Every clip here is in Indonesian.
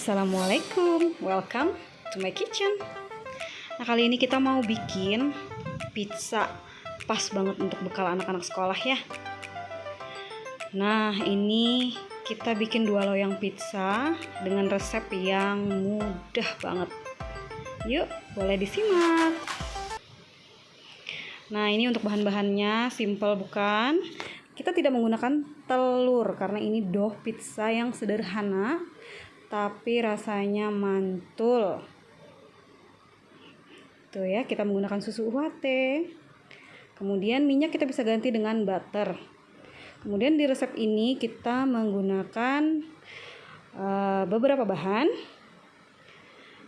Assalamualaikum, welcome to my kitchen. Nah, kali ini kita mau bikin pizza. Pas banget untuk bekal anak-anak sekolah ya. Nah, ini kita bikin 2 loyang pizza dengan resep yang mudah banget. Yuk, boleh disimak. Nah, ini untuk bahan-bahannya simple bukan? Kita tidak menggunakan telur karena ini dough pizza yang sederhana tapi rasanya mantul. Tuh ya, kita menggunakan susu UHT. Kemudian minyak kita bisa ganti dengan butter. Kemudian di resep ini kita menggunakan beberapa bahan.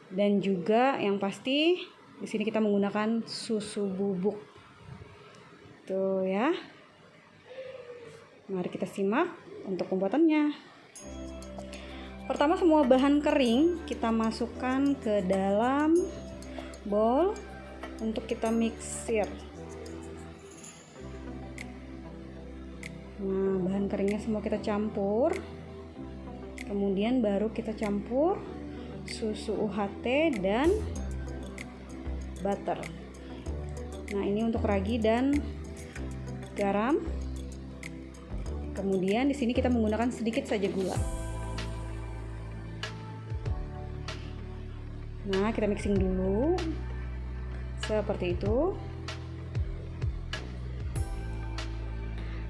Dan juga yang pasti di sini kita menggunakan susu bubuk. Tuh ya. Mari kita simak untuk pembuatannya. Pertama, semua bahan kering kita masukkan ke dalam bowl untuk kita mixer. Nah, bahan keringnya semua kita campur. Kemudian baru kita campur susu UHT dan butter. Nah, ini untuk ragi dan garam. Kemudian di sini kita menggunakan sedikit saja gula. Nah, kita mixing dulu seperti itu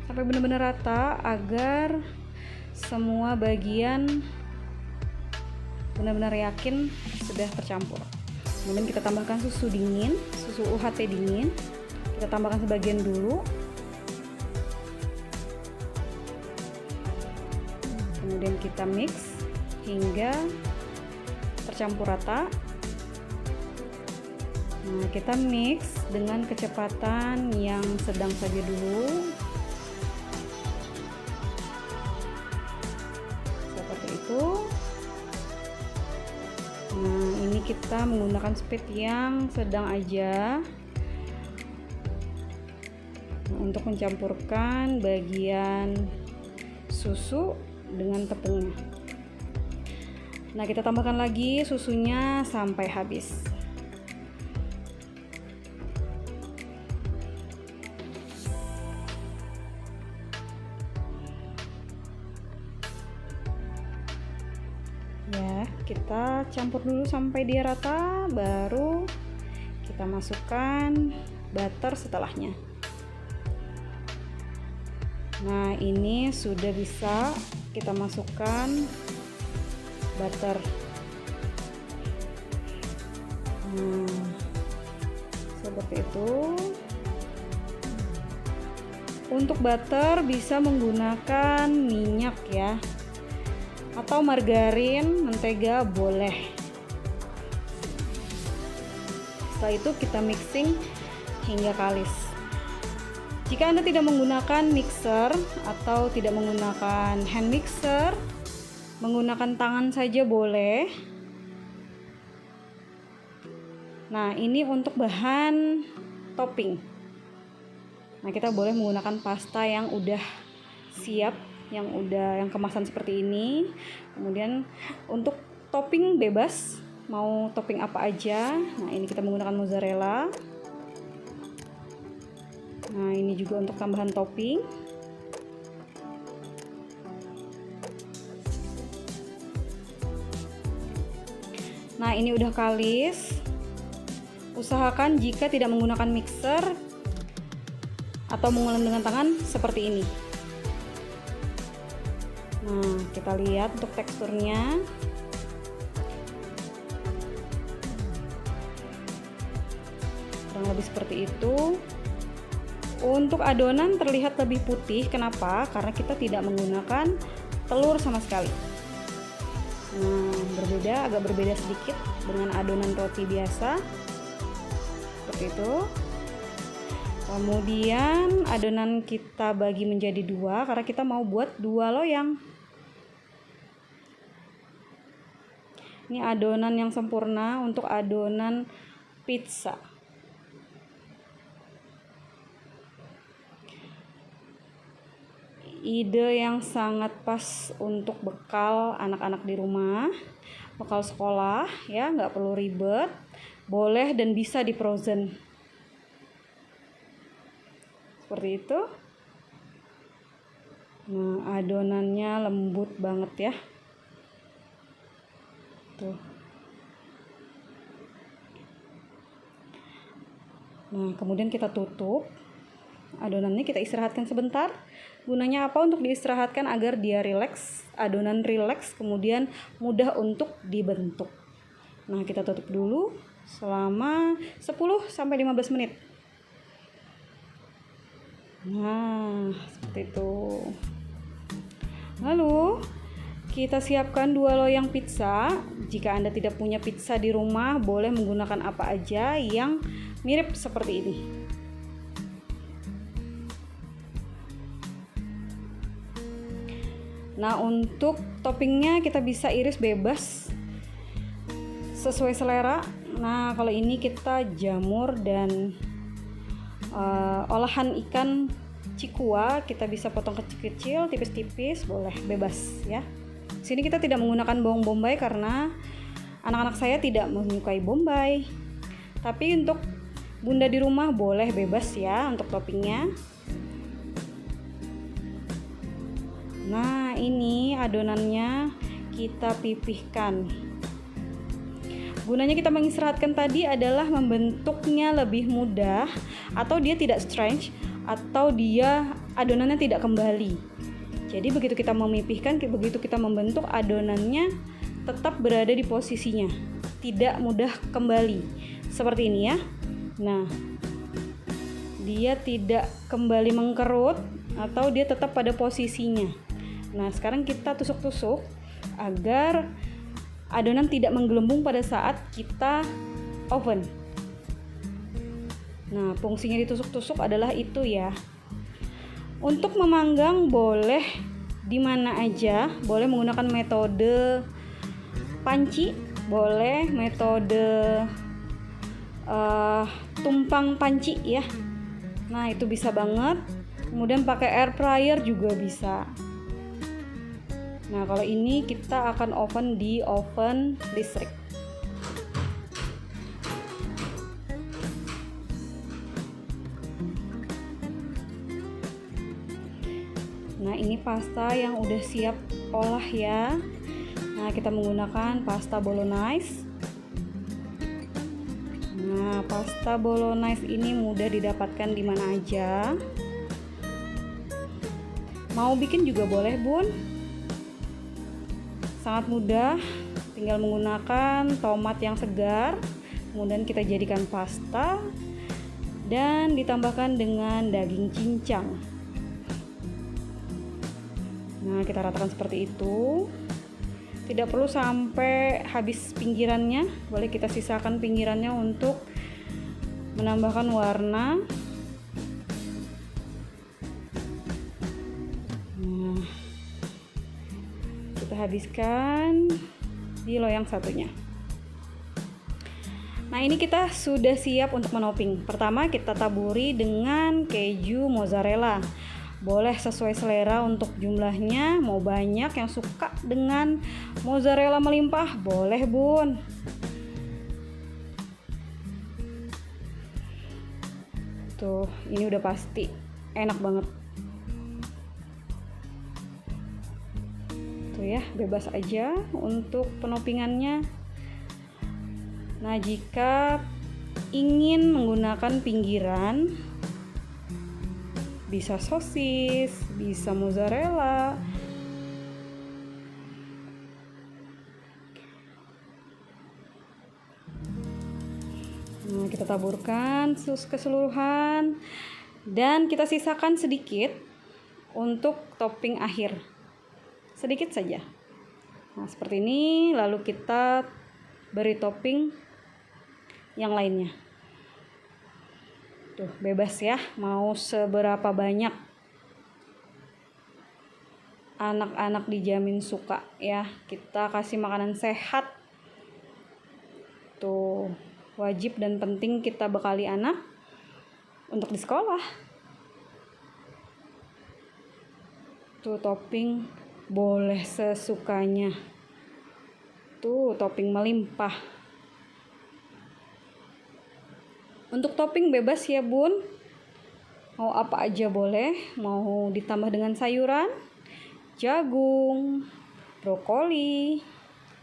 sampai benar-benar rata agar semua bagian benar-benar yakin sudah tercampur. Kemudian kita tambahkan susu dingin, susu UHT dingin. Kita tambahkan sebagian dulu. Kemudian kita mix hingga tercampur rata. Nah, kita mix dengan kecepatan yang sedang saja dulu. Seperti itu. Nah, ini kita menggunakan speed yang sedang aja untuk mencampurkan bagian susu dengan tepungnya. Nah, kita tambahkan lagi susunya sampai habis. Ya, kita campur dulu sampai dia rata, baru kita masukkan butter setelahnya. Nah, ini sudah bisa kita masukkan butter. Seperti itu. Untuk butter bisa menggunakan minyak ya, atau margarin, mentega boleh. Setelah itu kita mixing hingga kalis. Jika Anda tidak menggunakan mixer atau tidak menggunakan hand mixer, menggunakan tangan saja boleh. Nah, ini untuk bahan topping. Nah, kita boleh menggunakan pasta yang udah siap, yang kemasan seperti ini. Kemudian untuk topping bebas, mau topping apa aja. Nah, ini kita menggunakan mozzarella. Nah, ini juga untuk tambahan topping. Nah, ini udah kalis. Usahakan jika tidak menggunakan mixer atau mengulek dengan tangan seperti ini. Nah, kita lihat untuk teksturnya. Kurang lebih seperti itu. Untuk adonan terlihat lebih putih. Kenapa? Karena kita tidak menggunakan telur sama sekali. Nah, agak berbeda sedikit dengan adonan roti biasa. Seperti itu. Kemudian adonan kita bagi menjadi 2 karena kita mau buat 2 loyang. Ini adonan yang sempurna untuk adonan pizza. ide yang sangat pas untuk bekal anak-anak di rumah, bekal sekolah ya, nggak perlu ribet, boleh dan bisa di frozen seperti itu. Nah, adonannya lembut banget ya tuh. Nah, kemudian kita tutup adonannya, kita istirahatkan sebentar. Gunanya apa? Untuk diistirahatkan agar dia rileks, adonan rileks, kemudian mudah untuk dibentuk. Nah, kita tutup dulu selama 10-15 menit. Nah, seperti itu. Lalu kita siapkan 2 loyang pizza. Jika Anda tidak punya pizza di rumah, boleh menggunakan apa aja yang mirip seperti ini. Nah, untuk toppingnya kita bisa iris bebas sesuai selera. Nah, kalau ini kita jamur dan olahan ikan cikua, kita bisa potong kecil-kecil, tipis-tipis, boleh bebas ya. Sini kita tidak menggunakan bawang bombay karena anak-anak saya tidak menyukai bombay. Tapi untuk bunda di rumah boleh bebas ya untuk toppingnya. Nah, ini adonannya kita pipihkan. Gunanya kita mengistirahatkan tadi adalah membentuknya lebih mudah, atau dia tidak strange, atau dia adonannya tidak kembali. Jadi begitu kita memipihkan, begitu kita membentuk, adonannya tetap berada di posisinya, tidak mudah kembali. Seperti ini ya. Nah, dia tidak kembali mengkerut atau dia tetap pada posisinya. Nah, sekarang kita tusuk-tusuk agar adonan tidak menggelembung pada saat kita oven. Nah, fungsinya ditusuk-tusuk adalah itu ya. Untuk memanggang boleh di mana aja, boleh menggunakan metode panci, boleh metode tumpang panci ya. Nah, itu bisa banget. Kemudian pakai air fryer juga bisa. Nah, kalau ini kita akan oven di oven listrik. Nah, ini pasta yang udah siap olah ya. Nah, kita menggunakan pasta bolognese. Nah, pasta bolognese ini mudah didapatkan di mana aja. Mau bikin juga boleh, Bun. Sangat mudah, tinggal menggunakan tomat yang segar, kemudian kita jadikan pasta dan ditambahkan dengan daging cincang. Nah, kita ratakan seperti itu. Tidak perlu sampai habis pinggirannya, boleh kita sisakan pinggirannya untuk menambahkan warna. Nah, kita habiskan di loyang satunya. Nah, ini kita sudah siap untuk menoping. Pertama kita taburi dengan keju mozzarella. Boleh sesuai selera untuk jumlahnya, mau banyak yang suka dengan mozzarella melimpah, boleh Bun. Tuh, ini udah pasti enak banget. Tuh ya, bebas aja untuk penopingannya. Nah, jika ingin menggunakan pinggiran, bisa sosis, bisa mozzarella. Nah, kita taburkan keseluruhan dan kita sisakan sedikit untuk topping akhir. Sedikit saja. Nah, seperti ini, lalu kita beri topping yang lainnya. Tuh, bebas ya, mau seberapa banyak. Anak-anak dijamin suka ya. Kita kasih makanan sehat. Tuh, wajib dan penting kita bekali anak untuk di sekolah. Tuh topping boleh sesukanya. Tuh topping melimpah. Untuk topping bebas ya bun, mau apa aja boleh, mau ditambah dengan sayuran, jagung, brokoli,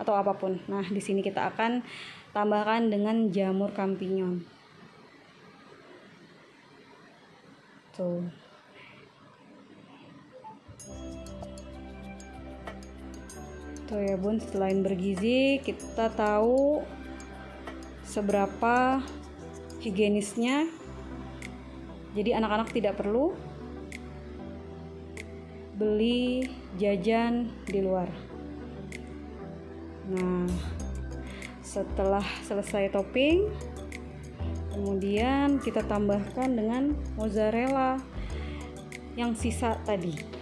atau apapun. Nah di sini kita akan tambahkan dengan jamur kampinyon. Tuh. Tuh ya bun, selain bergizi kita tahu seberapa higienisnya, jadi anak-anak tidak perlu beli jajan di luar. Nah setelah selesai topping, kemudian kita tambahkan dengan mozzarella yang sisa tadi.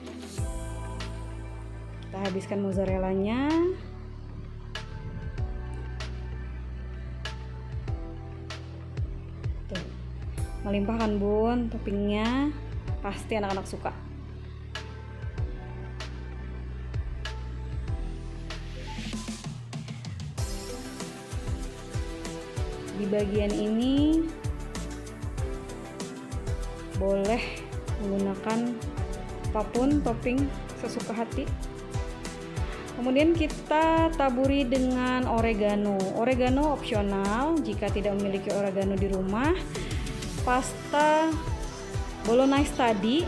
Kita habiskan mozzarellanya. Tuh, melimpah kan bun toppingnya, pasti anak-anak suka. Di bagian ini boleh menggunakan apapun topping sesuka hati. Kemudian kita taburi dengan oregano. Oregano opsional jika tidak memiliki oregano di rumah. Pasta bolognese tadi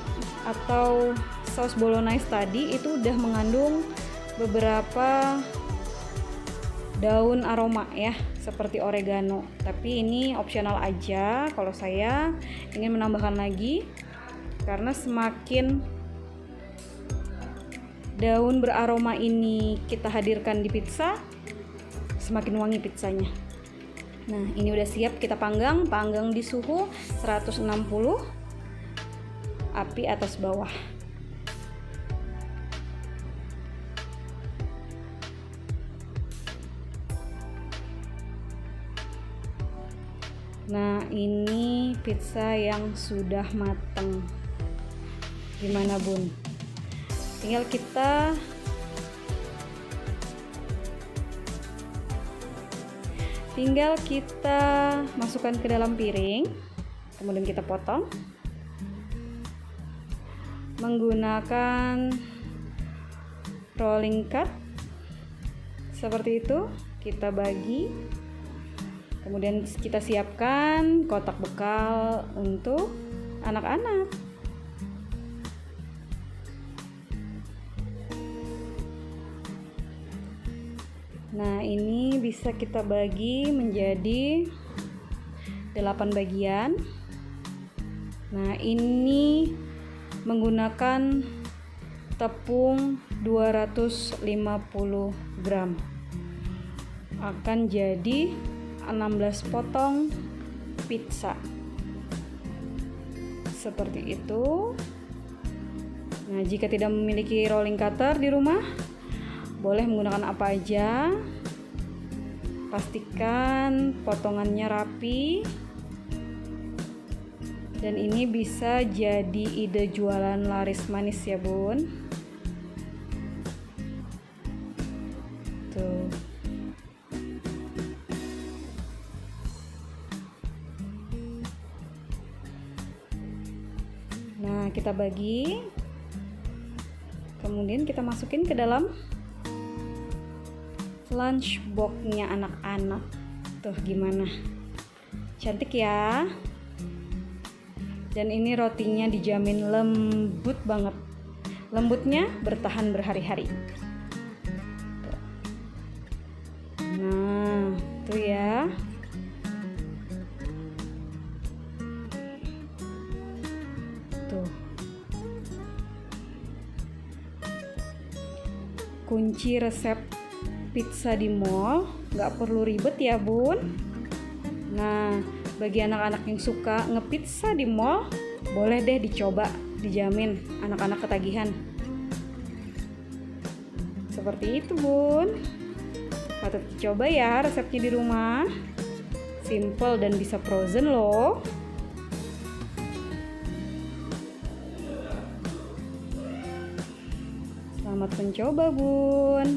atau saus bolognese tadi itu udah mengandung beberapa daun aroma ya, seperti oregano. Tapi ini opsional aja. Kalau saya ingin menambahkan lagi karena semakin daun beraroma ini kita hadirkan di pizza, semakin wangi pizzanya. Nah ini udah siap, kita panggang di suhu 160 api atas bawah. Nah ini pizza yang sudah matang. Gimana bun? Tinggal kita masukkan ke dalam piring, kemudian kita potong menggunakan rolling cut seperti itu. Kita bagi, kemudian kita siapkan kotak bekal untuk anak-anak. Nah ini bisa kita bagi menjadi 8 bagian. Nah ini menggunakan tepung 250 gram, akan jadi 16 potong pizza seperti itu. Nah jika tidak memiliki rolling cutter di rumah, boleh menggunakan apa aja. Pastikan potongannya rapi, dan ini bisa jadi ide jualan laris manis ya bun. Tuh. Nah kita bagi, kemudian kita masukin ke dalam lunchbox-nya anak-anak. Tuh gimana, cantik ya. Dan ini rotinya dijamin lembut banget, lembutnya bertahan berhari-hari. Nah tuh ya. Tuh kunci resep pizza di mall, nggak perlu ribet ya bun. Nah bagi anak-anak yang suka ngepizza di mall, boleh deh dicoba, dijamin anak-anak ketagihan. Seperti itu bun, patut dicoba ya resepnya di rumah. Simple dan bisa frozen loh. Selamat mencoba, Bun.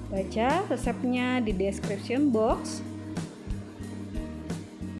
Baca resepnya di description box.